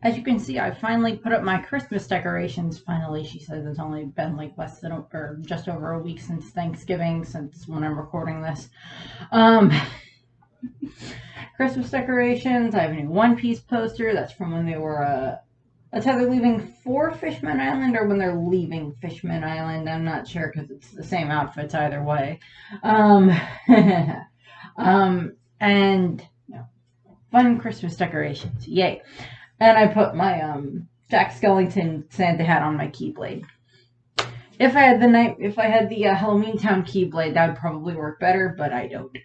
as you can see, I finally put up my Christmas decorations. Finally, she says it's only been like less than, or just over a week since Thanksgiving, since when I'm recording this. Um, Christmas decorations. I have a new One Piece poster. That's from when they were, that's either leaving for Fishman Island or when they're leaving Fishman Island. I'm not sure because it's the same outfits either way. Um, and you know, fun Christmas decorations. Yay. And I put my Jack Skellington Santa hat on my Keyblade. If I had the Halloween Town Keyblade, that would probably work better, but I don't.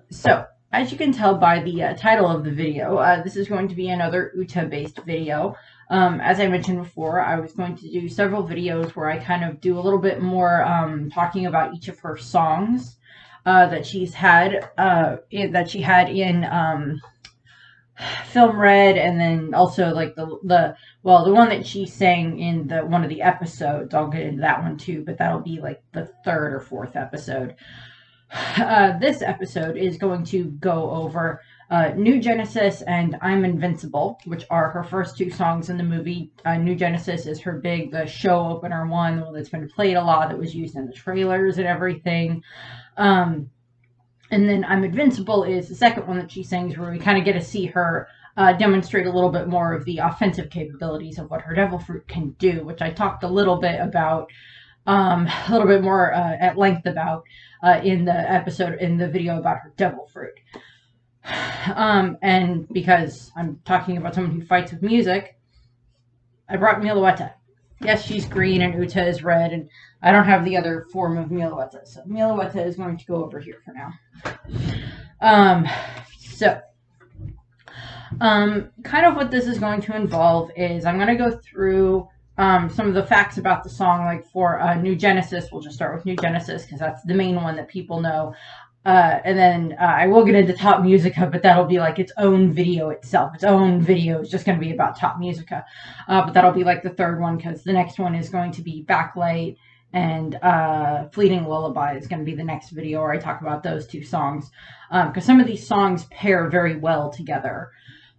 So as you can tell by the title of the video, this is going to be another Uta-based video. As I mentioned before, I was going to do several videos where I kind of do a little bit more talking about each of her songs that she had in Film Red, and then also like the one that she sang in one of the episodes. I'll get into that one too, but that'll be like the third or fourth episode. This episode is going to go over New Genesis and I'm Invincible, which are her first two songs in the movie. New Genesis is her the show opener one, the one that's been played a lot, that was used in the trailers and everything. And then I'm Invincible is the second one that she sings, where we kind of get to see her demonstrate a little bit more of the offensive capabilities of what her devil fruit can do, which I talked a little bit about, a little bit more at length about in the video about her devil fruit. And because I'm talking about someone who fights with music, I brought Milueta. Yes, she's green and Uta is red, and I don't have the other form of Milueta, so Milueta is going to go over here for now. Kind of what this is going to involve is I'm going to go through some of the facts about the song. Like for New Genesis, we'll just start with New Genesis because that's the main one that people know. And then I will get into Top Musica, but that'll be like its own video itself. Its own video is just going to be about Top Musica. But that'll be like the third one, because the next one is going to be Backlight, and Fleeting Lullaby is going to be the next video where I talk about those two songs. Because some of these songs pair very well together.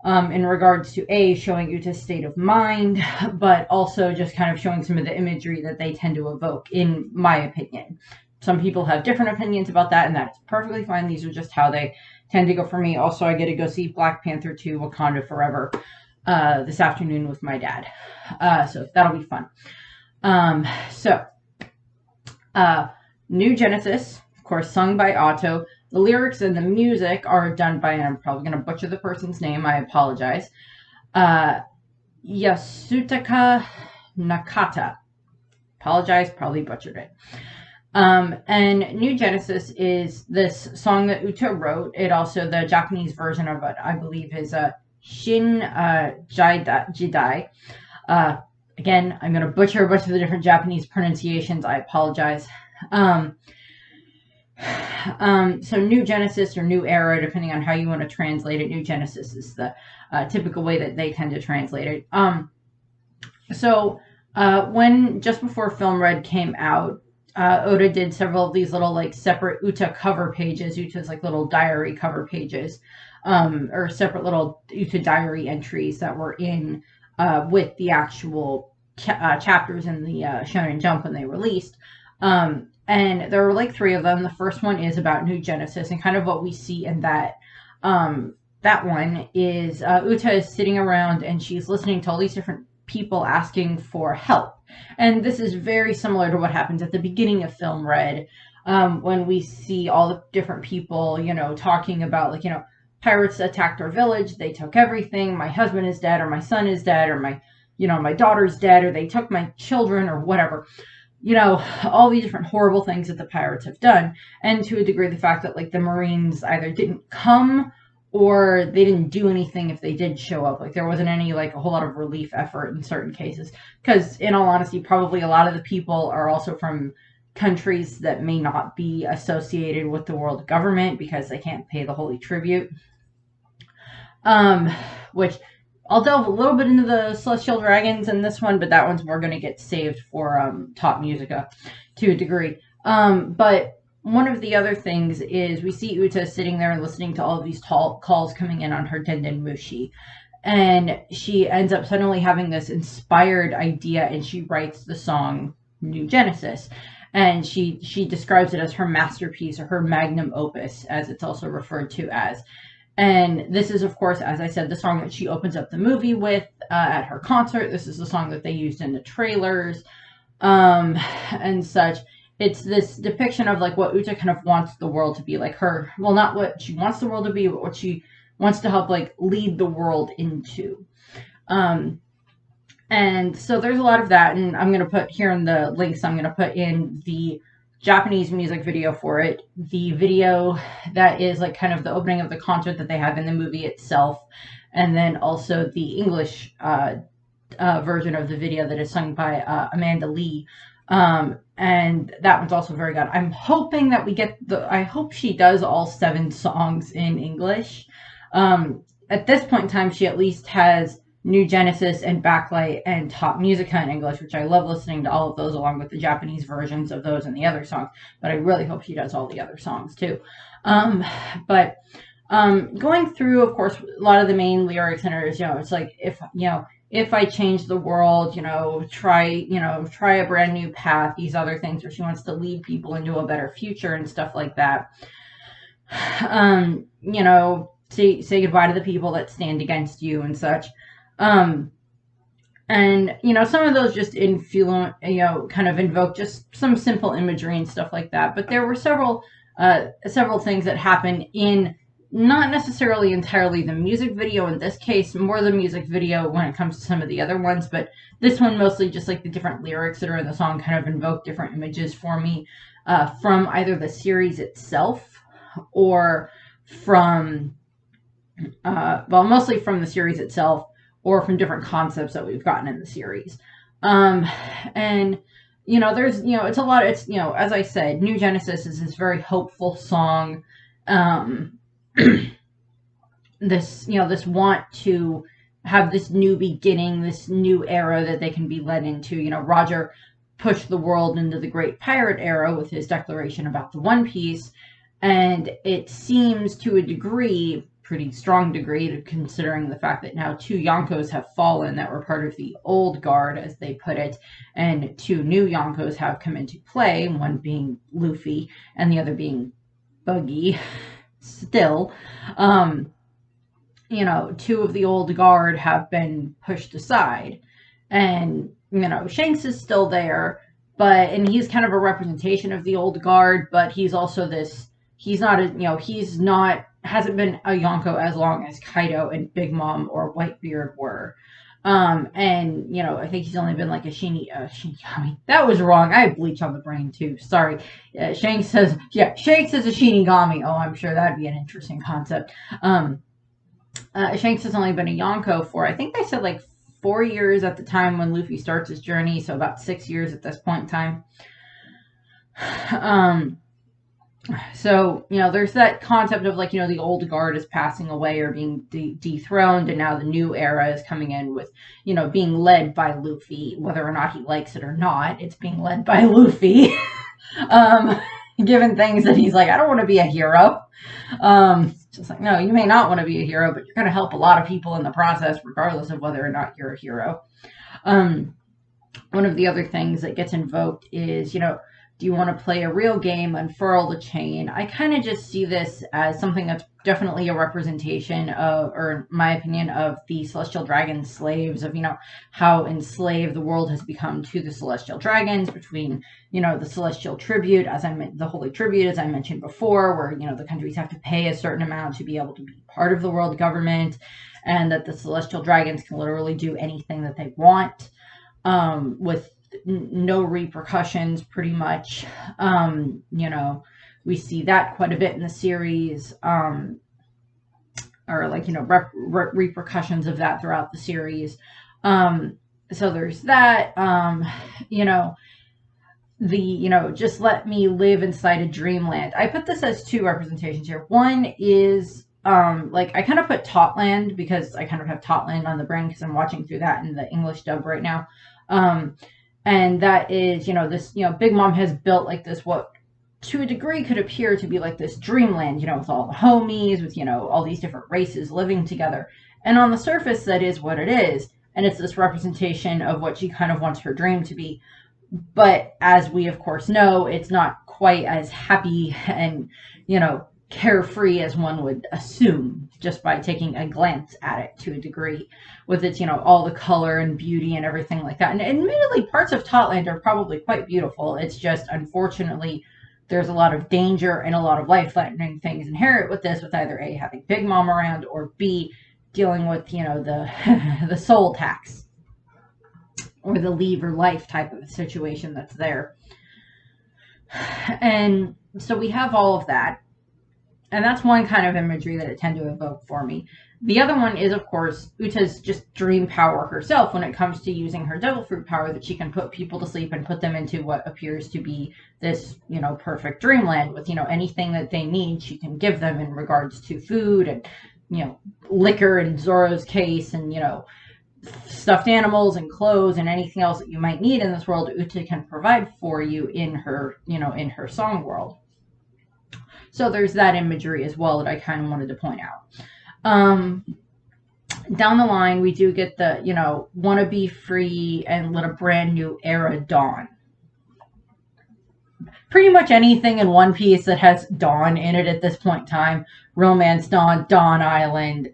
In regards to showing Uta's state of mind, but also just kind of showing some of the imagery that they tend to evoke, in my opinion. Some people have different opinions about that, and that's perfectly fine. These are just how they tend to go for me. Also, I get to go see Black Panther 2 Wakanda Forever this afternoon with my dad. So that'll be fun. New Genesis, of course, sung by Otto. The lyrics and the music are done by, and I'm probably going to butcher the person's name, I apologize, Yasutaka Nakata. Apologize, probably butchered it. And New Genesis is this song that Uta wrote. It also, the Japanese version of it, I believe, is Shin Jidai. Again, I'm going to butcher a bunch of the different Japanese pronunciations. I apologize. So New Genesis or New Era, depending on how you want to translate it. New Genesis is the typical way that they tend to translate it. When just before Film Red came out, Oda did several of these little like separate Uta cover pages, Uta's like little diary cover pages, or separate little Uta diary entries that were in with the actual chapters in the Shonen Jump when they released. And there were like three of them. The first one is about New Genesis, and kind of what we see in that that one is Uta is sitting around and she's listening to all these different people asking for help. And this is very similar to what happens at the beginning of Film Red, when we see all the different people, talking about like, pirates attacked our village, they took everything, my husband is dead, or my son is dead, or my daughter's dead, or they took my children, or whatever. All these different horrible things that the pirates have done. And to a degree, the fact that like the Marines either didn't come or they didn't do anything if they did show up. Like there wasn't any like a whole lot of relief effort in certain cases. Because in all honesty, probably a lot of the people are also from countries that may not be associated with the world government because they can't pay the holy tribute. Which I'll delve a little bit into the Celestial Dragons in this one, but that one's more going to get saved for Top Musica to a degree. But one of the other things is we see Uta sitting there and listening to all of these calls coming in on her Denden Mushi. and she ends up suddenly having this inspired idea, and she writes the song New Genesis. And she describes it as her masterpiece, or her magnum opus, as it's also referred to as. And this is, of course, as I said, the song that she opens up the movie with at her concert. This is the song that they used in the trailers and such. It's this depiction of like what Uta kind of wants the world to be, like her, well, not what she wants the world to be, but what she wants to help like lead the world into. And so there's a lot of that, and I'm going to put here in the links, I'm going to put in the Japanese music video for it, the video that is like kind of the opening of the concert that they have in the movie itself, and then also the English version of the video that is sung by Amanda Lee. And that one's also very good. I'm hoping that we get I hope she does all 7 songs in English. At this point in time, she at least has New Genesis and Backlight and Top Musica in English, which I love listening to all of those along with the Japanese versions of those and the other songs. But I really hope she does all the other songs too. But going through, of course, a lot of the main lyrics in it is, it's like, if I change the world, try a brand new path, these other things, where she wants to lead people into a better future and stuff like that. Say goodbye to the people that stand against you and such. And some of those just kind of invoke just some simple imagery and stuff like that. But there were several things that happen in not necessarily entirely the music video in this case, more the music video when it comes to some of the other ones, but this one mostly just like the different lyrics that are in the song kind of invoke different images for me, from either the series itself or from, mostly from the series itself, or from different concepts that we've gotten in the series. And, there's, it's a lot, it's, as I said, New Genesis is this very hopeful song. This want to have this new beginning, this new era that they can be led into. Roger pushed the world into the Great Pirate Era with his declaration about the One Piece. And it seems to a degree, pretty strong degree, considering the fact that now 2 Yonkos have fallen that were part of the old guard, as they put it, and 2 new Yonkos have come into play, one being Luffy and the other being Buggy. Still, 2 of the old guard have been pushed aside, and Shanks is still there, and he's kind of a representation of the old guard, but he's also hasn't been a Yonko as long as Kaido and Big Mom or Whitebeard were. I think he's only been like a Shinigami. That was wrong. I have bleach on the brain too. Sorry. Shanks says a Shinigami. Oh, I'm sure that'd be an interesting concept. Shanks has only been a Yonko for, I think they said like 4 years at the time when Luffy starts his journey. So about 6 years at this point in time. So, there's that concept of like, the old guard is passing away or being dethroned, and now the new era is coming in with, being led by Luffy, whether or not he likes it or not, it's being led by Luffy, given things that he's like, I don't want to be a hero. Just like, no, you may not want to be a hero, but you're going to help a lot of people in the process, regardless of whether or not you're a hero. One of the other things that gets invoked is, do you want to play a real game, unfurl the chain? I kind of just see this as something that's definitely a representation of, or in my opinion, of the Celestial Dragon slaves, of, how enslaved the world has become to the Celestial Dragons, between, the Celestial Tribute, the Holy Tribute, as I mentioned before, where, the countries have to pay a certain amount to be able to be part of the world government, and that the Celestial Dragons can literally do anything that they want, with no repercussions, pretty much. We see that quite a bit in the series, or like, repercussions of that throughout the series. So there's that, just let me live inside a dreamland. I put this as 2 representations here. One is, like, I kind of put Totland because I kind of have Totland on the brain because I'm watching through that in the English dub right now. And that is, this, Big Mom has built like this, what to a degree could appear to be like this dreamland, with all the homies, with, all these different races living together. And on the surface, that is what it is. And it's this representation of what she kind of wants her dream to be. But as we, of course, know, it's not quite as happy and, carefree as one would assume just by taking a glance at it to a degree, with its, all the color and beauty and everything like that. And admittedly, parts of Totland are probably quite beautiful. It's just, unfortunately, there's a lot of danger and a lot of life-threatening things inherent with this, with either A, having Big Mom around, or B, dealing with, the the soul tax, or the leave or life type of a situation that's there. And so we have all of that. And that's one kind of imagery that it tend to evoke for me. The other one is, of course, Uta's just dream power herself when it comes to using her devil fruit power, that she can put people to sleep and put them into what appears to be this, perfect dreamland with, anything that they need, she can give them in regards to food and, liquor in Zorro's case, and, stuffed animals and clothes and anything else that you might need in this world, Uta can provide for you in her, in her song world. So there's that imagery as well that I kind of wanted to point out. Down the line, we do get the, want to be free and let a brand new era dawn. Pretty much anything in One Piece that has dawn in it at this point in time, Romance Dawn, Dawn Island,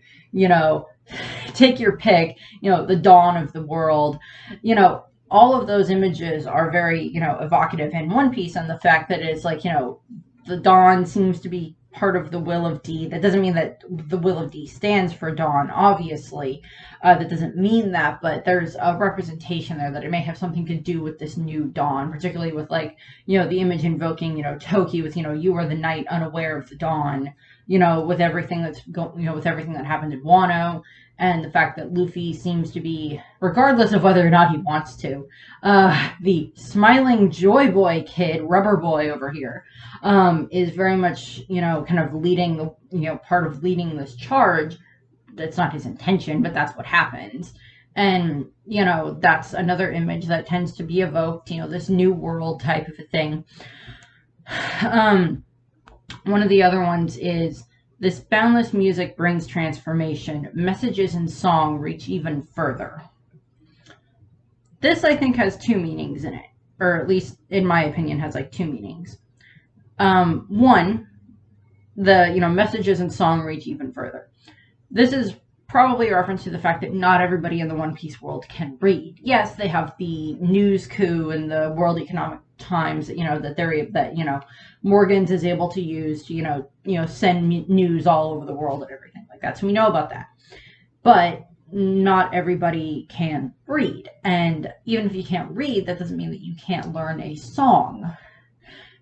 take your pick, the dawn of the world, all of those images are very, evocative in One Piece, and the fact that it's like, the dawn seems to be part of the will of D. That doesn't mean that the will of D stands for dawn, obviously. That doesn't mean that, but there's a representation there that it may have something to do with this new dawn, particularly with, like, the image invoking, Toki with, you are the night unaware of the dawn, with everything that's with everything that happened in Wano. And the fact that Luffy seems to be, regardless of whether or not he wants to, the smiling joy boy kid, rubber boy over here, is very much, kind of leading, part of leading this charge. That's not his intention, but that's what happens. And, that's another image that tends to be evoked, this new world type of a thing. One of the other ones is, this boundless music brings transformation. Messages in song reach even further. This, I think, has two meanings in it. Or at least, in my opinion, has like two meanings. One, the, messages in song reach even further. This is probably a reference to the fact that not everybody in the One Piece world can read. Yes, they have the news coup and the World Economic Times, that Morgans is able to use to, send news all over the world and everything like that. So we know about that. But not everybody can read. And even if you can't read, that doesn't mean that you can't learn a song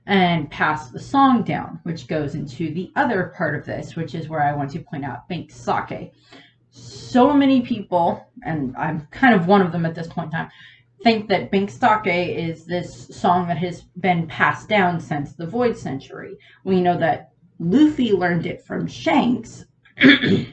and pass the song down, which goes into the other part of this, which is where I want to point out Binks Sake. So many people, and I'm kind of one of them at this point in time, think that Binks Sake is this song that has been passed down since the Void Century. We know that Luffy learned it from Shanks. We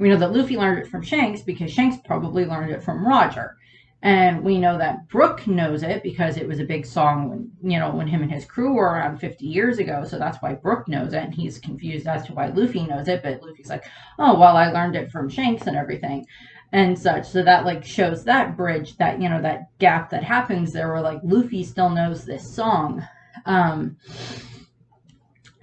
know that Luffy learned it from Shanks because Shanks probably learned it from Roger. And we know that Brook knows it because it was a big song when him and his crew were around 50 years ago. So that's why Brook knows it, and he's confused as to why Luffy knows it. But Luffy's like, oh, well, I learned it from Shanks and everything and such. So that, like, shows that bridge, that, that gap that happens there where, like, Luffy still knows this song.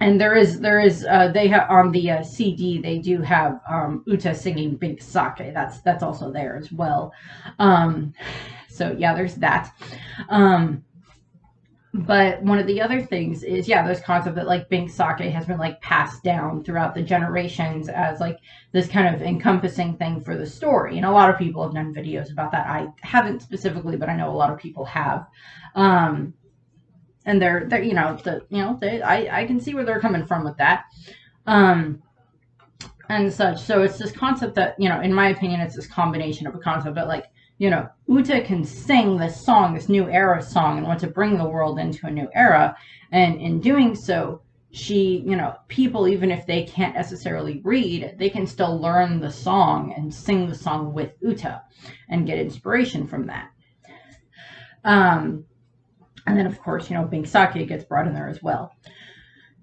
And they have on the CD, they do have Uta singing Binks Sake. That's also there as well. So yeah, there's that. But one of the other things is, yeah, this concept that, like, Binks Sake has been, like, passed down throughout the generations as, like, this kind of encompassing thing for the story. And a lot of people have done videos about that. I haven't specifically, but I know a lot of people have. And they're I can see where they're coming from with that. And such. So it's this concept that, in my opinion, it's this combination of a concept that, like, Uta can sing this song, this new era song, and want to bring the world into a new era. And in doing so, she, people, even if they can't necessarily read, they can still learn the song and sing the song with Uta and get inspiration from that. And then, of course, Binks Sake gets brought in there as well.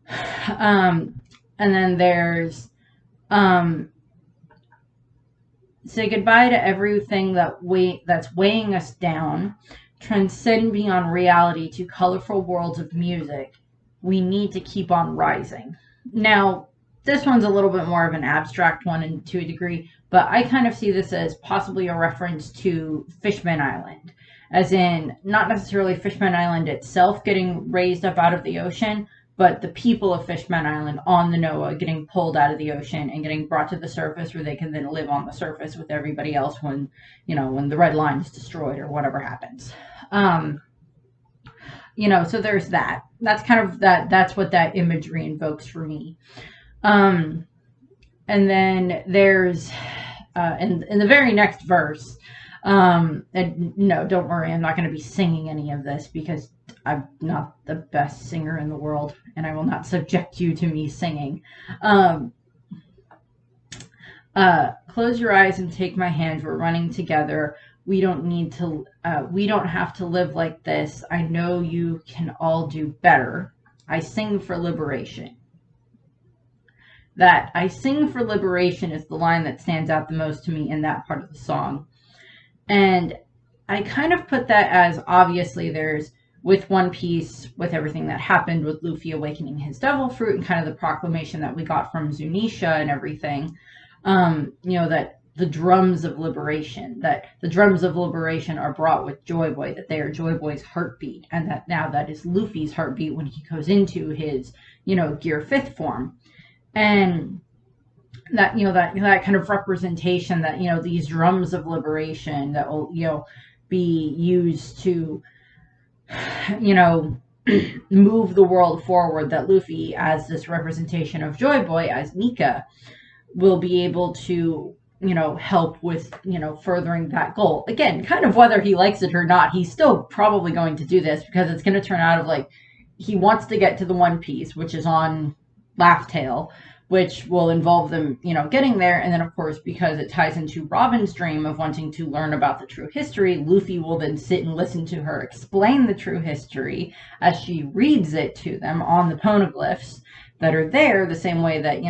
And then there's Say goodbye to everything that's weighing us down. Transcend beyond reality to colorful worlds of music. We need to keep on rising. Now, this one's a little bit more of an abstract one and to a degree, but I kind of see this as possibly a reference to Fishman Island, as in not necessarily Fishman Island itself getting raised up out of the ocean, but the people of Fishman Island on the Noah getting pulled out of the ocean and getting brought to the surface where they can then live on the surface with everybody else when, when the red line is destroyed or whatever happens. So there's that. That's kind of that's what that imagery invokes for me. And then there's in the very next verse, and no, don't worry, I'm not going to be singing any of this because I'm not the best singer in the world, and I will not subject you to me singing. Close your eyes and take my hand. We're running together. We don't have to live like this. I know you can all do better. I sing for liberation. That I sing for liberation is the line that stands out the most to me in that part of the song. And I kind of put that as, obviously there's, with One Piece, with everything that happened with Luffy awakening his devil fruit and kind of the proclamation that we got from Zunisha and everything, that the drums of liberation are brought with Joy Boy, that they are Joy Boy's heartbeat, and that now that is Luffy's heartbeat when he goes into his, Gear 5th form. And that, that kind of representation that, these drums of liberation that will, be used to, move the world forward, that Luffy, as this representation of Joy Boy, as Nika, will be able to, help with, furthering that goal. Again, kind of whether he likes it or not, he's still probably going to do this because it's going to turn out of like, he wants to get to the One Piece, which is on Laugh Tale, which will involve them, getting there. And then, of course, because it ties into Robin's dream of wanting to learn about the true history, Luffy will then sit and listen to her explain the true history as she reads it to them on the poneglyphs that are there, the same way that,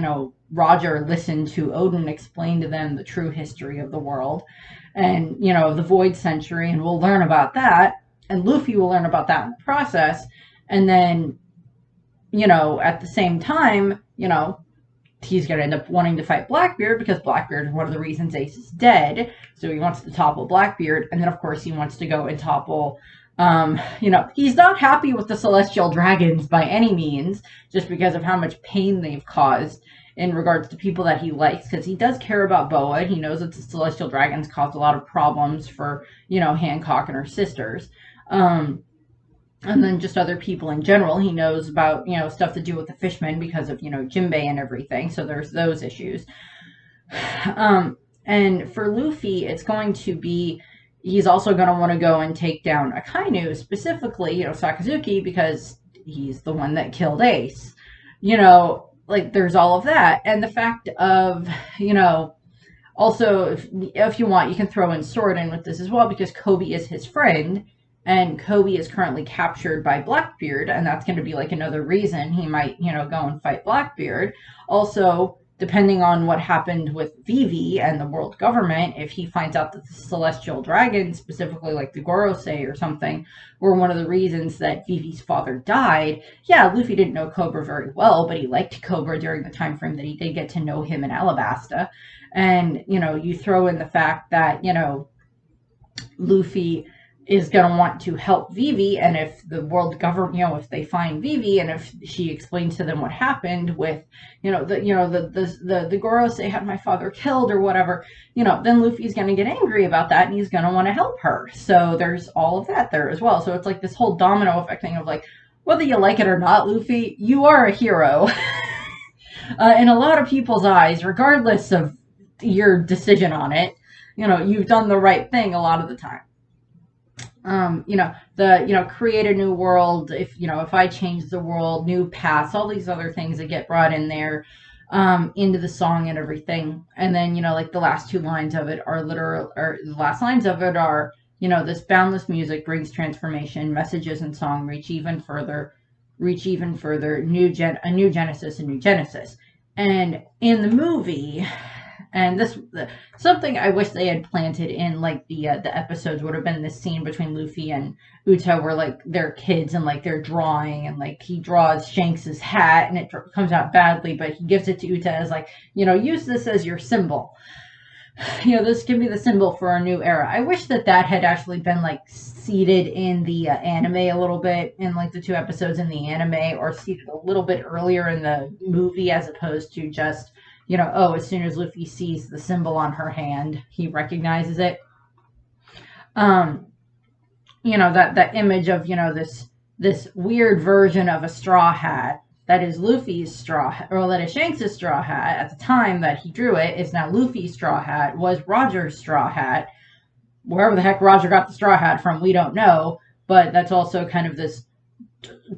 Roger listened to Odin explain to them the true history of the world and, the Void Century, and we'll learn about that. And Luffy will learn about that in the process. And then, at the same time, he's going to end up wanting to fight Blackbeard because Blackbeard is one of the reasons Ace is dead. So he wants to topple Blackbeard. And then, of course, he wants to go and topple, he's not happy with the Celestial Dragons by any means, just because of how much pain they've caused in regards to people that he likes, because he does care about Boa, and he knows that the Celestial Dragons caused a lot of problems for, Hancock and her sisters. And then just other people in general. He knows about, stuff to do with the fishmen because of, Jinbei and everything. So there's those issues. And for Luffy, it's going to be, he's also going to want to go and take down Akainu, specifically, Sakazuki, because he's the one that killed Ace. There's all of that. And the fact of, also, if you want, you can throw in Sword in with this as well, because Kobe is his friend. And Kobe is currently captured by Blackbeard, and that's going to be like another reason he might, go and fight Blackbeard. Also, depending on what happened with Vivi and the world government, if he finds out that the Celestial Dragons, specifically like the Gorosei or something, were one of the reasons that Vivi's father died. Yeah, Luffy didn't know Cobra very well, but he liked Cobra during the time frame that he did get to know him in Alabasta. And, you throw in the fact that, Luffy is going to want to help Vivi, and if the world government, if they find Vivi, and if she explains to them what happened with, the Gorosei had my father killed or whatever, then Luffy's going to get angry about that, and he's going to want to help her. So there's all of that there as well. So it's like this whole domino effect thing of like, whether you like it or not, Luffy, you are a hero in a lot of people's eyes, regardless of your decision on it. You've done the right thing a lot of the time. Create a new world, if I change the world, new paths, all these other things that get brought in there, into the song and everything. And then, the last two lines of it are the last lines of it are, this boundless music brings transformation, messages and song reach even further, a new genesis. And in the movie, And this something I wish they had planted in like the episodes would have been this scene between Luffy and Uta where like they're kids and like they're drawing and like he draws Shanks's hat and it comes out badly, but he gives it to Uta as like, use this as your symbol. This can be the symbol for a new era. I wish that had actually been like seated in the anime a little bit in like the 2 episodes in the anime, or seated a little bit earlier in the movie, as opposed to just, as soon as Luffy sees the symbol on her hand, he recognizes it. That image of, this weird version of a straw hat that is Luffy's straw hat, or that is Shanks' straw hat at the time that he drew it. It's now Luffy's straw hat, was Roger's straw hat. Wherever the heck Roger got the straw hat from, we don't know, but that's also kind of this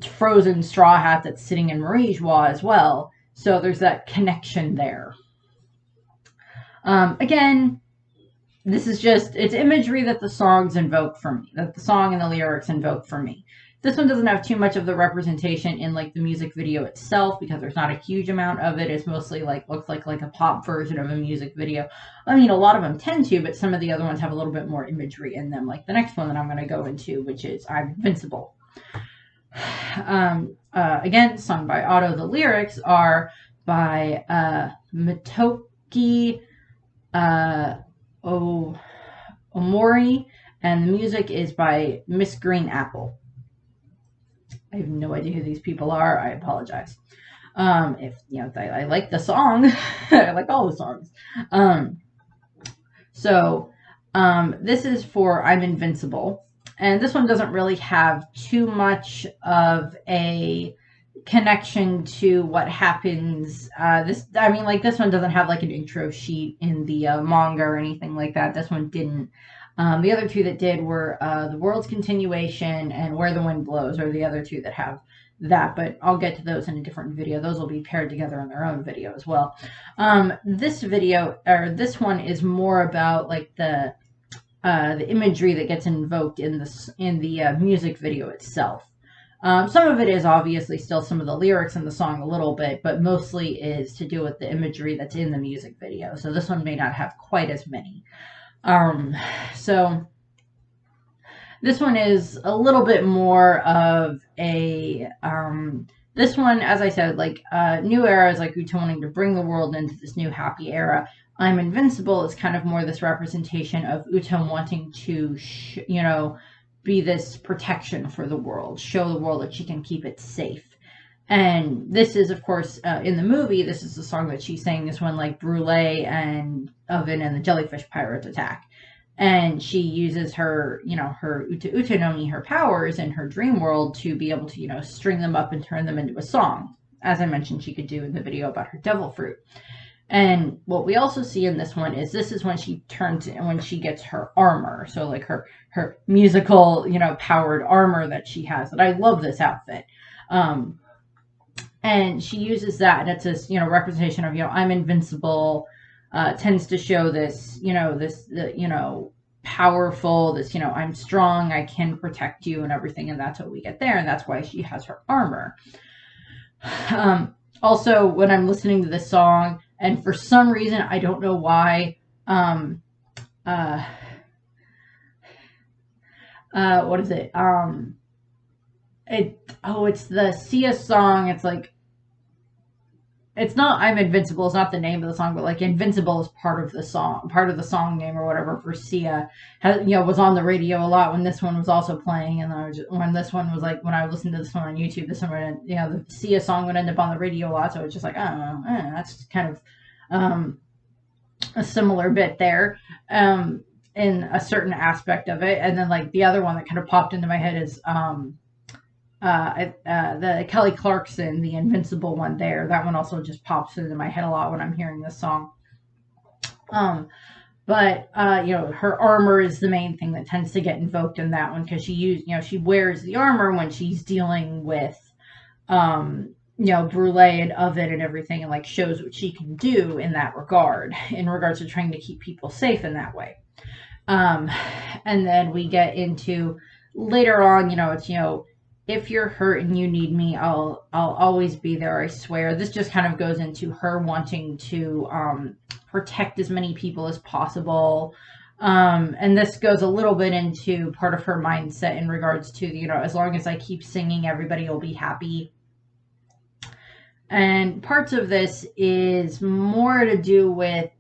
frozen straw hat that's sitting in Marie's Joie as well. So there's that connection there. Again, this is just, it's imagery that the songs invoke for me, that the song and the lyrics invoke for me. This one doesn't have too much of the representation in like the music video itself because there's not a huge amount of it. It's mostly like looks like a pop version of a music video. I mean, a lot of them tend to, but some of the other ones have a little bit more imagery in them, like the next one that I'm going to go into, which is I'm Invincible. Again, sung by Otto. The lyrics are by Mitoki Omori, and the music is by Miss Green Apple. I have no idea who these people are. I apologize. If I like the song, I like all the songs. This is for I'm Invincible, and this one doesn't really have too much of a connection to what happens. This one doesn't have like an intro sheet in the manga or anything like that. This one didn't. The other 2 that did were The World's Continuation and Where the Wind Blows are the other 2 that have that, but I'll get to those in a different video. Those will be paired together in their own video as well. This one is more about like the imagery that gets invoked in the music video itself. Some of it is obviously still some of the lyrics in the song a little bit, but mostly is to do with the imagery that's in the music video. So this one may not have quite as many. So this one is a little bit more of a, this one, as I said, like, New Era is like Uta wanting to bring the world into this new happy era. I'm Invincible is kind of more this representation of Uta wanting to, be this protection for the world, show the world that she can keep it safe. And this is, of course, in the movie, this is the song that she sang is when, like, Brulee and Oven and the Jellyfish Pirates attack. And she uses her, her Uta no Mi, her powers in her dream world to be able to, string them up and turn them into a song. As I mentioned, she could do in the video about her devil fruit. And what we also see in this one is this is when she when she gets her armor. So, like, her musical, powered armor that she has. And I love this outfit. And she uses that, and it's this, representation of, I'm invincible, tends to show this, powerful, this, I'm strong, I can protect you and everything, and that's what we get there, and that's why she has her armor. Also, when I'm listening to this song, and for some reason, I don't know why, what is it? It's the Sia song. It's like, it's not I'm Invincible. It's not the name of the song, but like Invincible is part of the song name or whatever for Sia. Was on the radio a lot when this one was also playing, and when this one was like, when I listened to this one on YouTube, this one would, the Sia song would end up on the radio a lot. So it's just like, I don't know, that's kind of a similar bit there. In a certain aspect of it. And then like the other one that kind of popped into my head is the Kelly Clarkson, the Invincible one there. That one also just pops into my head a lot when I'm hearing this song. But her armor is the main thing that tends to get invoked in that one, because she wears the armor when she's dealing with Brulee and Oven and everything, and like shows what she can do in that regard, in regards to trying to keep people safe in that way. And then we get into later on, it's, if you're hurt and you need me, I'll always be there, I swear. This just kind of goes into her wanting to, protect as many people as possible. And this goes a little bit into part of her mindset in regards to, you know, as long as I keep singing, everybody will be happy. And parts of this is more to do with,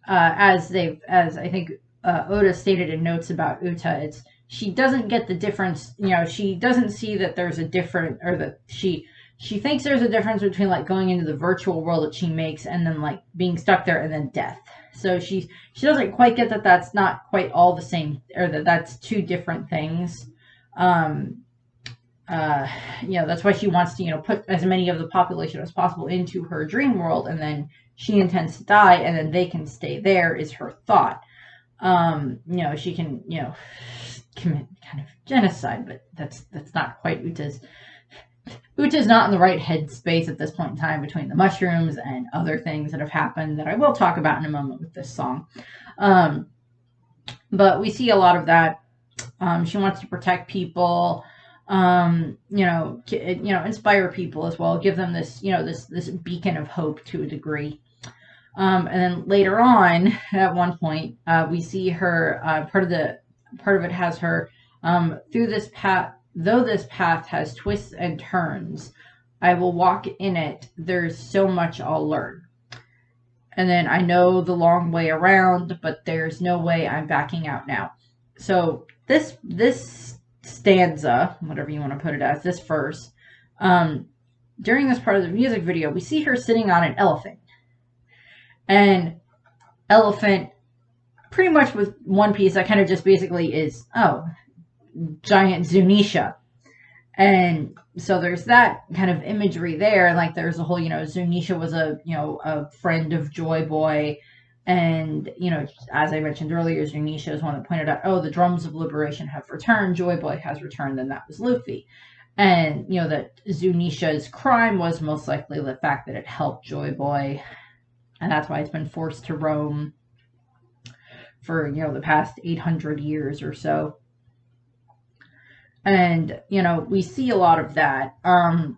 as I think Oda stated in notes about Uta, she doesn't get the difference, you know, she doesn't see that there's a different, or that she thinks there's a difference between like going into the virtual world that she makes and then like being stuck there and then death. So she doesn't quite get that that's not quite all the same, or that that's two different things. You know, that's why she wants to, you know, put as many of the population as possible into her dream world, and then she intends to die, and then they can stay there, is her thought. You know, she can, you know, commit kind of genocide, but that's not quite Uta's. Uta's not in the right headspace at this point in time, between the mushrooms and other things that have happened that I will talk about in a moment with this song. But we see a lot of that. She wants to protect people. You know, inspire people as well, give them this, you know, this beacon of hope to a degree. And then later on, at one point, we see her, part of it has her, through this path, though this path has twists and turns, I will walk in it. There's so much I'll learn. And then I know the long way around, but there's no way I'm backing out now. So this stanza, whatever you want to put it as, this verse, during this part of the music video, we see her sitting on an elephant. And elephant, pretty much with One Piece, that kind of just basically is, oh, giant Zunisha. And so there's that kind of imagery there. Like there's a whole, you know, Zunisha was a friend of Joy Boy. And, you know, as I mentioned earlier, Zunisha is one that pointed out, oh, the drums of liberation have returned. Joy Boy has returned, and that was Luffy. And, you know, that Zunisha's crime was most likely the fact that it helped Joy Boy. And that's why it's been forced to roam for, you know, the past 800 years or so. And, you know, we see a lot of that.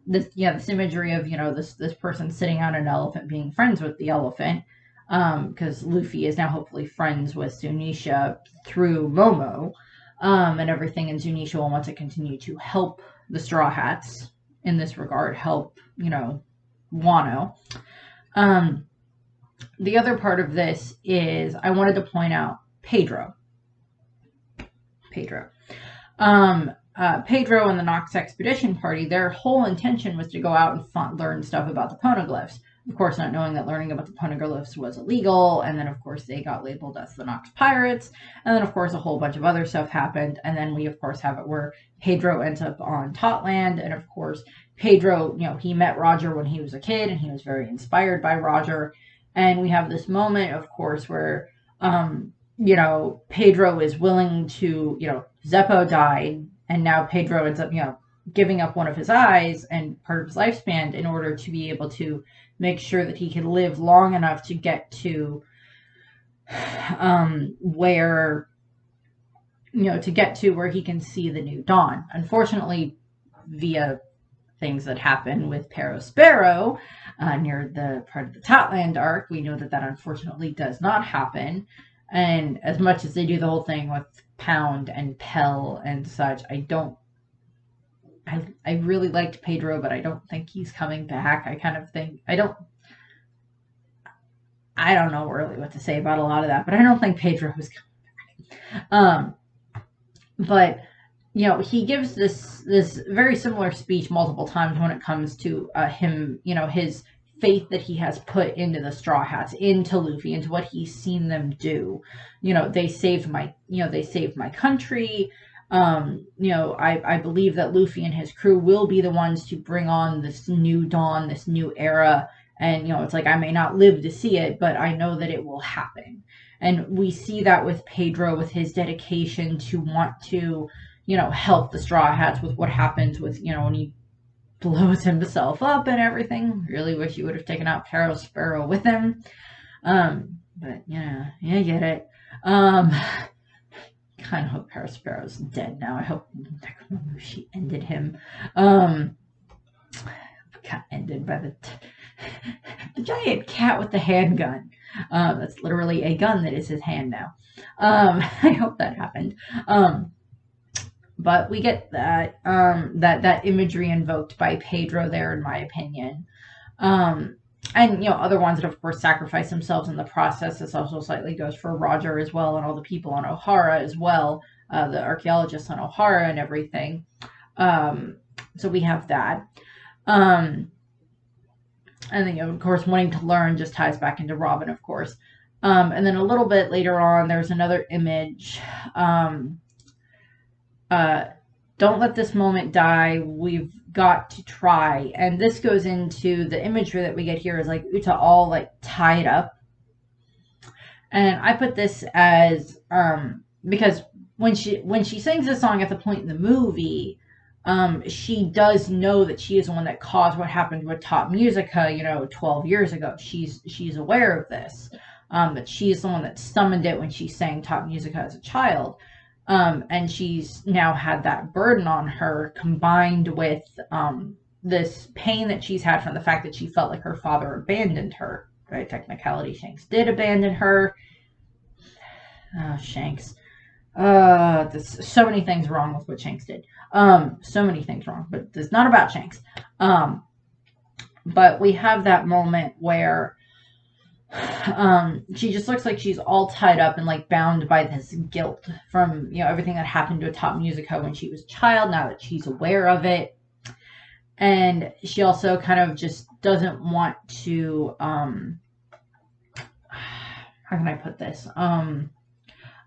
This imagery of, you know, this person sitting on an elephant being friends with the elephant. Because Luffy is now hopefully friends with Zunisha through Momo, and everything, and Zunisha will want to continue to help the Straw Hats in this regard, help, you know, Wano. The other part of this is I wanted to point out Pedro. Pedro and the Nox Expedition Party, their whole intention was to go out and learn stuff about the poneglyphs. Of course, not knowing that learning about the poneglyphs was illegal, and then, of course, they got labeled as the Nox Pirates, and then, of course, a whole bunch of other stuff happened, and then we, of course, have it where Pedro ends up on Totland, and, of course, Pedro, you know, he met Roger when he was a kid, and he was very inspired by Roger, and we have this moment, of course, where, you know, Pedro is willing to, you know, Zeppo died, and now Pedro ends up, you know, giving up one of his eyes and part of his lifespan in order to be able to make sure that he can live long enough to get to where, you know, where he can see the new dawn. Unfortunately, via things that happen with Perospero near the part of the Totland arc, we know that unfortunately does not happen. And as much as they do the whole thing with Pound and Pell and such, I really liked Pedro, but I don't think he's coming back. I kind of think, I don't know really what to say about a lot of that, but I don't think Pedro is coming back. But, you know, he gives this very similar speech multiple times when it comes to him, you know, his faith that he has put into the Straw Hats, into Luffy, into what he's seen them do. You know, they saved my country. You know, I believe that Luffy and his crew will be the ones to bring on this new dawn, this new era. And, you know, it's like, I may not live to see it, but I know that it will happen. And we see that with Pedro, with his dedication to want to, you know, help the Straw Hats with what happens with, you know, when he blows himself up and everything. Really wish he would have taken out Perospero with him. But, yeah, you get it. Kind of hope Perospero's dead now. I hope she ended him. Got ended by The giant cat with the handgun. That's literally a gun that is his hand now. I hope that happened. But we get that imagery invoked by Pedro there, in my opinion. Um, and other ones that of course sacrifice themselves in the process. This also slightly goes for Roger as well, and all the people on Ohara as well, the archaeologists on Ohara and everything. So we have that. And then of course wanting to learn just ties back into Robin, of course. And then a little bit later on, there's another image. Don't let this moment die. We've got to try. And this goes into the imagery that we get here is like Uta all like tied up. And I put this as because when she sings this song at the point in the movie, she does know that she is the one that caused what happened with Top Musica, 12 years ago. She's aware of this. That she is the one that summoned it when she sang Top Musica as a child. And she's now had that burden on her, combined with this pain that she's had from the fact that she felt like her father abandoned her. Right? Technicality, Shanks did abandon her. Oh, Shanks. There's so many things wrong with what Shanks did. So many things wrong, but it's not about Shanks. But we have that moment where she just looks like she's all tied up and like bound by this guilt from everything that happened to Top Musica when she was a child. Now that she's aware of it, and she also kind of just doesn't want to. How can I put this?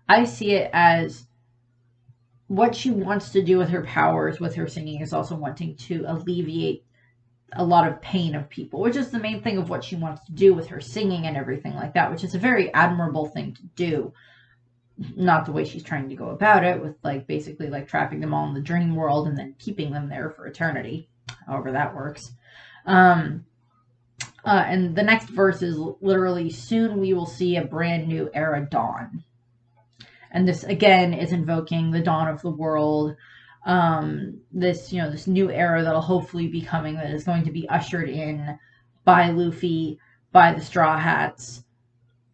I see it as what she wants to do with her powers, with her singing, is also wanting to alleviate a lot of pain of people, which is the main thing of what she wants to do with her singing and everything like that, which is a very admirable thing to do. Not the way she's trying to go about it, with like basically like trapping them all in the dream world and then keeping them there for eternity, however that works. And the next verse is literally, soon we will see a brand new era dawn. And this again is invoking the dawn of the world. This new era that'll hopefully be coming, that is going to be ushered in by Luffy, by the Straw Hats,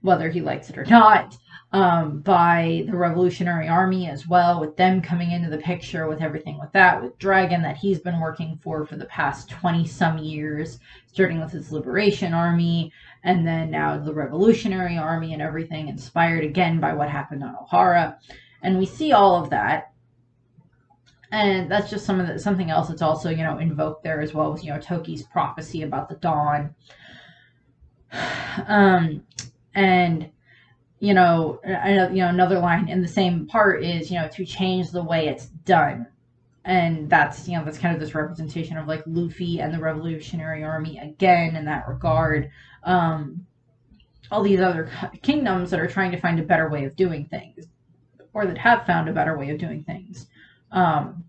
whether he likes it or not, by the Revolutionary Army as well, with them coming into the picture, with everything with that, with Dragon that he's been working for the past 20-some years, starting with his Liberation Army, and then now the Revolutionary Army and everything, inspired again by what happened on Ohara. And we see all of that. And that's just something else that's also, invoked there as well, with, Toki's prophecy about the dawn. And, another line in the same part is, to change the way it's done. And that's, that's kind of this representation of like Luffy and the Revolutionary Army again in that regard. All these other kingdoms that are trying to find a better way of doing things, or that have found a better way of doing things. Drum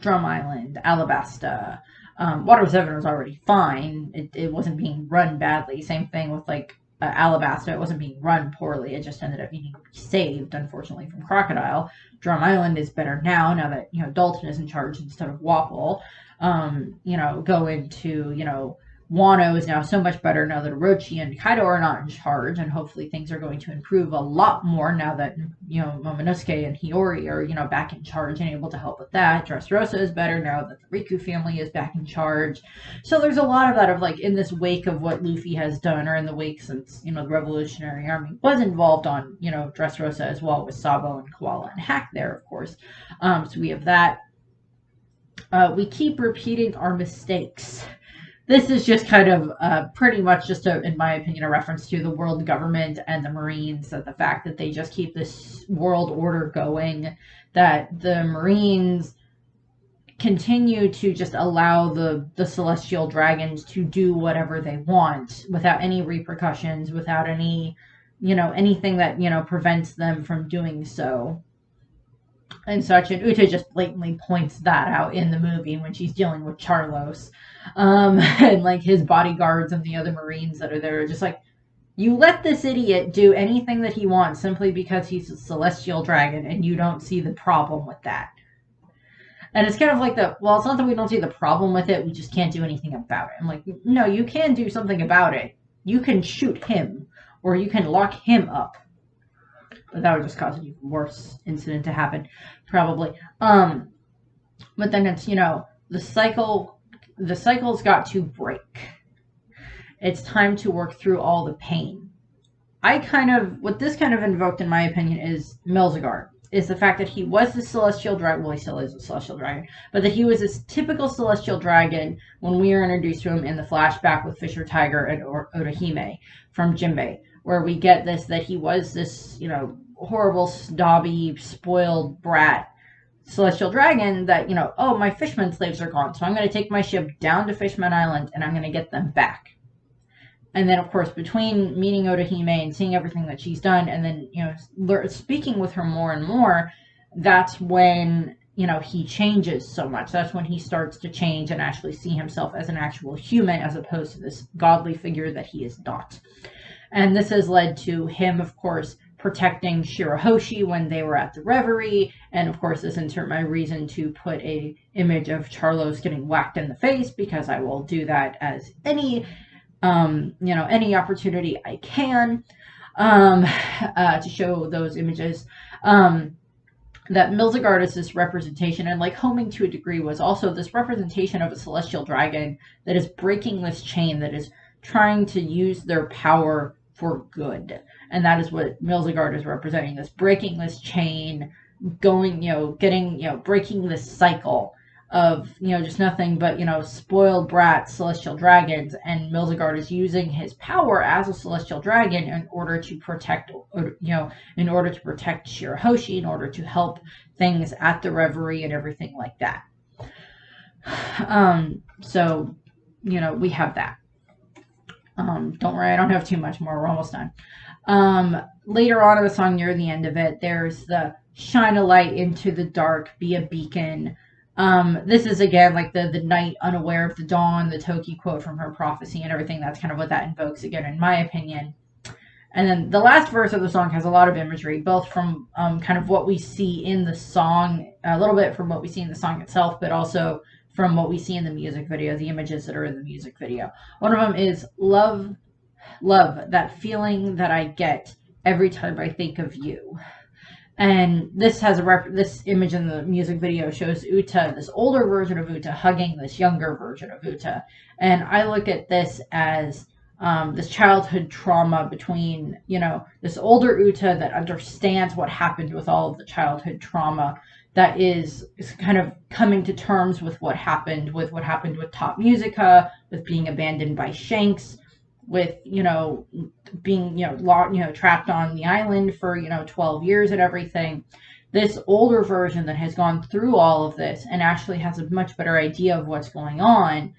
Island, Alabasta, Water 7 was already fine. It wasn't being run badly. Same thing with like Alabasta. It wasn't being run poorly. It just ended up being saved, unfortunately, from Crocodile. Drum Island is better now that Dalton is in charge instead of Wapol. Go into Wano is now so much better now that Orochi and Kaido are not in charge, and hopefully things are going to improve a lot more now that Momonosuke and Hiyori are back in charge and able to help with that. Dressrosa is better now that the Riku family is back in charge. So there's a lot of that of like in this wake of what Luffy has done, or in the wake since the Revolutionary Army was involved on Dressrosa as well, with Sabo and Koala and Hack there, of course. So we have that. We keep repeating our mistakes. This is just kind of pretty much just, in my opinion, a reference to the world government and the Marines, that the fact that they just keep this world order going, that the Marines continue to just allow the celestial dragons to do whatever they want without any repercussions, without any, anything that, prevents them from doing so. And such, and Uta just blatantly points that out in the movie when she's dealing with Charlos, and like his bodyguards and the other Marines that are there are just like, you let this idiot do anything that he wants simply because he's a celestial dragon, and you don't see the problem with that. And it's kind of like well, it's not that we don't see the problem with it, we just can't do anything about it. I'm like, no, you can do something about it. You can shoot him, or you can lock him up. But that would just cause an even worse incident to happen, probably. But then it's, the cycle's got to break. It's time to work through all the pain. What this kind of invoked, in my opinion, is Milzigard. Is the fact that he was the celestial dragon. Well, he still is a celestial dragon, but that he was this typical celestial dragon when we were introduced to him in the flashback with Fisher Tiger and Orihime from Jinbei, where we get this, that he was this, horrible, snobby, spoiled brat celestial dragon that, oh, my fishman slaves are gone, so I'm going to take my ship down to Fishman Island and I'm going to get them back. And then, of course, between meeting Orihime and seeing everything that she's done, and then, speaking with her more and more, that's when, he changes so much. That's when he starts to change and actually see himself as an actual human, as opposed to this godly figure that he is not. And this has led to him, of course, protecting Shirahoshi when they were at the reverie. And, of course, this insert my reason to put a image of Charlos getting whacked in the face, because I will do that as any opportunity I can, to show those images. That Milzigard is this representation, and like Homing to a degree was also this representation of a celestial dragon that is breaking this chain, that is trying to use their power for good. And that is what Milzigard is representing, this breaking this chain, breaking this cycle of, just nothing but, spoiled brats, celestial dragons, and Milzigard is using his power as a celestial dragon in order to protect, Shirahoshi, in order to help things at the reverie and everything like that. So, we have that. Don't worry, I don't have too much more, we're almost done. Later on in the song, near the end of it, there's the shine a light into the dark, be a beacon. This is again like the night unaware of the dawn, the Toki quote from her prophecy and everything. That's kind of what that invokes again, in my opinion. And then the last verse of the song has a lot of imagery, both from kind of what we see in the song, a little bit from what we see in the song itself, but also from what we see in the music video, the images that are in the music video. One of them is love, that feeling that I get every time I think of you. And this has this image in the music video shows Uta, this older version of Uta, hugging this younger version of Uta. And I look at this as this childhood trauma between, this older Uta that understands what happened with all of the childhood trauma, that is kind of coming to terms with what happened with Top Musica, with being abandoned by Shanks, with, being, trapped on the island for, 12 years and everything. This older version that has gone through all of this and actually has a much better idea of what's going on,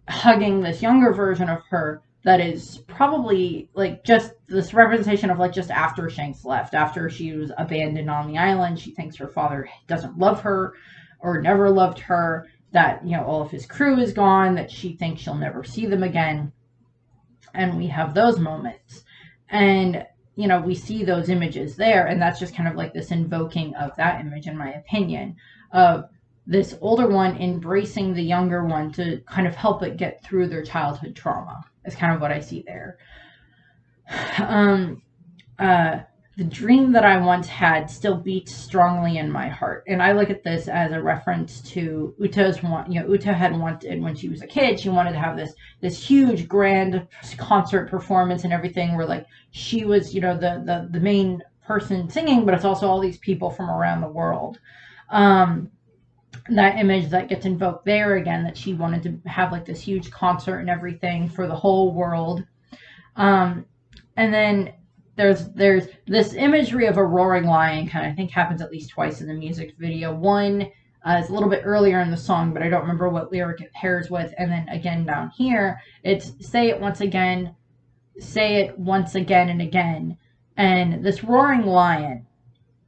hugging this younger version of her that is probably like just this representation of like just after Shanks left, after she was abandoned on the island, she thinks her father doesn't love her or never loved her, that, all of his crew is gone, that she thinks she'll never see them again. And we have those moments, and we see those images there, and that's just kind of like this invoking of that image, in my opinion, of this older one embracing the younger one to kind of help it get through their childhood trauma. Is kind of what I see there. The dream that I once had still beats strongly in my heart. And I look at this as a reference to Uta's Uta had wanted, when she was a kid, she wanted to have this huge grand concert performance and everything, where like she was, the main person singing, but it's also all these people from around the world. That image that gets invoked there again, that she wanted to have like this huge concert and everything for the whole world. And then there's this imagery of a roaring lion, kind of, I think happens at least twice in the music video. One is a little bit earlier in the song, but I don't remember what lyric it pairs with. And then again down here, it's say it once again and again. And this roaring lion.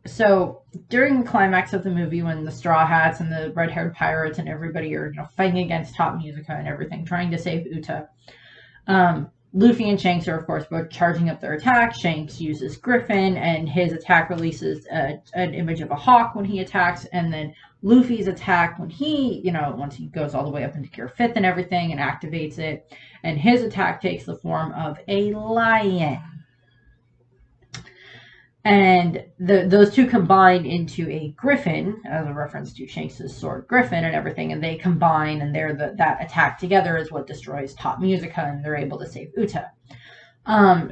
So during the climax of the movie, when the Straw Hats and the red-haired pirates and everybody are, fighting against Top Musica and everything, trying to save Uta, Luffy and Shanks are, of course, both charging up their attack. Shanks uses Griffin, and his attack releases an image of a hawk when he attacks, and then Luffy's attack, when he, once he goes all the way up into Gear 5th and everything and activates it, and his attack takes the form of a lion. And those two combine into a griffin, as a reference to Shanks' sword griffin and everything, and they combine, and that attack together is what destroys Top Musica, and they're able to save Uta.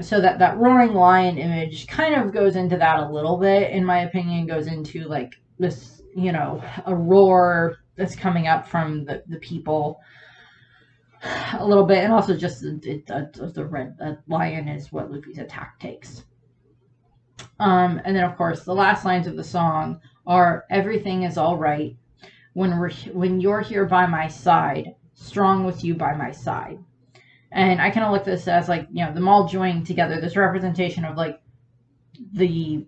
So that roaring lion image kind of goes into that a little bit, in my opinion, goes into like this, a roar that's coming up from the people a little bit, and also just the red lion is what Luffy's attack takes. And then, of course, the last lines of the song are "Everything is all right when you're here by my side, strong with you by my side." And I kind of look at this as like, them all joining together, this representation of like the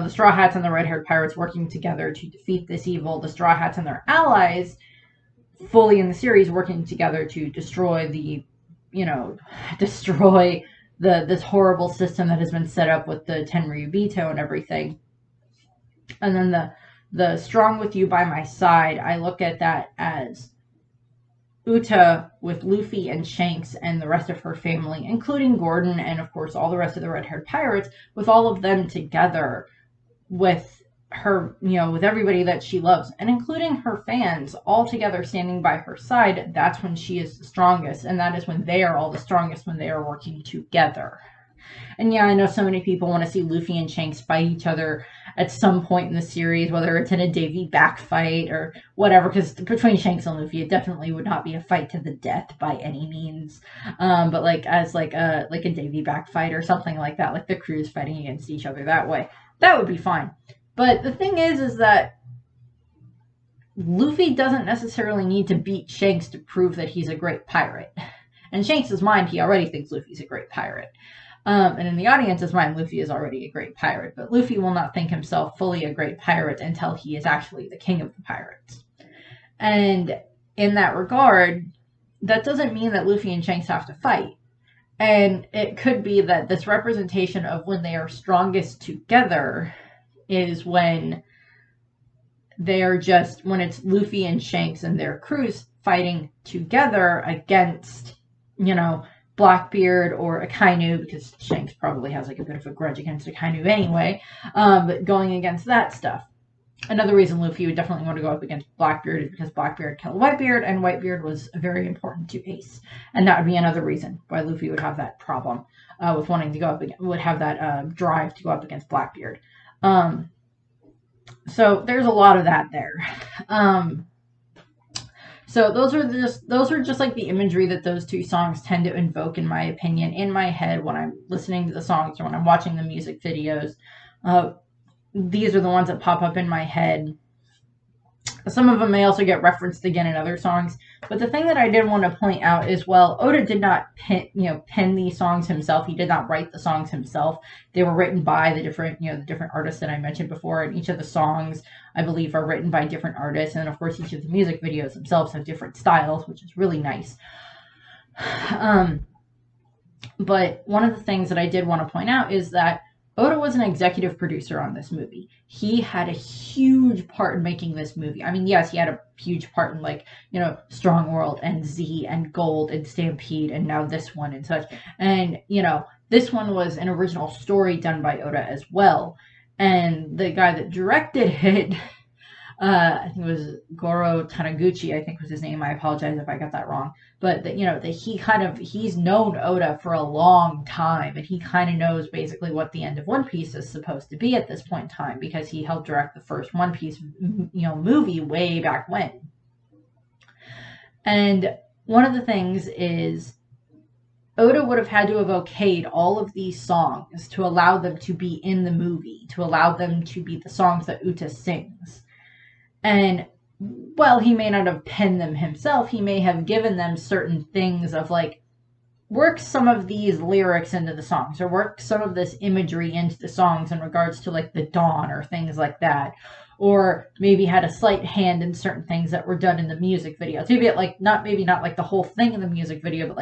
Straw Hats and the red-haired pirates working together to defeat this evil, the Straw Hats and their allies fully in the series working together to destroy this horrible system that has been set up with the Tenryubito and everything. And then the strong with you by my side, I look at that as Uta with Luffy and Shanks and the rest of her family, including Gordon and, of course, all the rest of the red-haired pirates, with all of them together with her, with everybody that she loves, and including her fans, all together standing by her side. That's when she is the strongest, and that is when they are all the strongest, when they are working together. And yeah, I know so many people want to see Luffy and Shanks fight each other at some point in the series, whether it's in a Davy back fight or whatever, because between Shanks and Luffy, it definitely would not be a fight to the death by any means. But like as like a Davy back fight or something like that, like the crews fighting against each other that way, that would be fine. But the thing is that Luffy doesn't necessarily need to beat Shanks to prove that he's a great pirate. In Shanks' mind, he already thinks Luffy's a great pirate. And in the audience's mind, Luffy is already a great pirate. But Luffy will not think himself fully a great pirate until he is actually the king of the pirates. And in that regard, that doesn't mean that Luffy and Shanks have to fight. And it could be that this representation of when they are strongest together is when when it's Luffy and Shanks and their crews fighting together against, Blackbeard or Akainu, because Shanks probably has like a bit of a grudge against Akainu anyway, but going against that stuff. Another reason Luffy would definitely want to go up against Blackbeard is because Blackbeard killed Whitebeard, and Whitebeard was very important to Ace. And that would be another reason why Luffy would have that problem with wanting to go up against, would have that drive to go up against Blackbeard. So there's a lot of that there. So those are just like the imagery that those two songs tend to invoke, in my opinion, in my head when I'm listening to the songs or when I'm watching the music videos. These are the ones that pop up in my head. Some of them may also get referenced again in other songs. But the thing that I did want to point out is, well, Oda did not pen these songs himself. He did not write the songs himself. They were written by the different artists that I mentioned before. And each of the songs, I believe, are written by different artists. And of course, each of the music videos themselves have different styles, which is really nice. But one of the things that I did want to point out is that Oda was an executive producer on this movie. He had a huge part in making this movie. I mean, yes, he had a huge part in Strong World and Z and Gold and Stampede and now this one and such. And, this one was an original story done by Oda as well. And the guy that directed it, I think it was Goro Taniguchi, I think was his name. I apologize if I got that wrong. But he's known Oda for a long time, and he kind of knows basically what the end of One Piece is supposed to be at this point in time, because he helped direct the first One Piece, movie way back when. And one of the things is Oda would have had to have okayed all of these songs to allow them to be in the movie, to allow them to be the songs that Uta sings. And well, he may not have penned them himself. He may have given them certain things of work some of these lyrics into the songs, or work some of this imagery into the songs in regards to the dawn or things like that. Or maybe had a slight hand in certain things that were done in the music video. To be not the whole thing in the music video,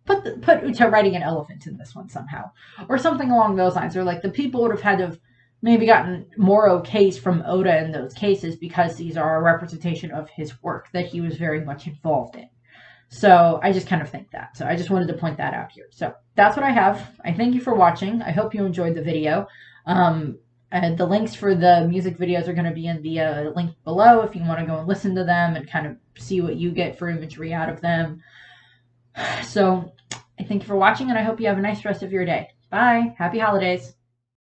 but put Uta riding an elephant in this one somehow. Or something along those lines. Or the people would have had to have maybe gotten more okays from Oda in those cases because these are a representation of his work that he was very much involved in. So I just kind of think that. So I just wanted to point that out here. So that's what I have. I thank you for watching. I hope you enjoyed the video. And the links for the music videos are going to be in the link below if you want to go and listen to them and kind of see what you get for imagery out of them. So I thank you for watching, and I hope you have a nice rest of your day. Bye. Happy holidays.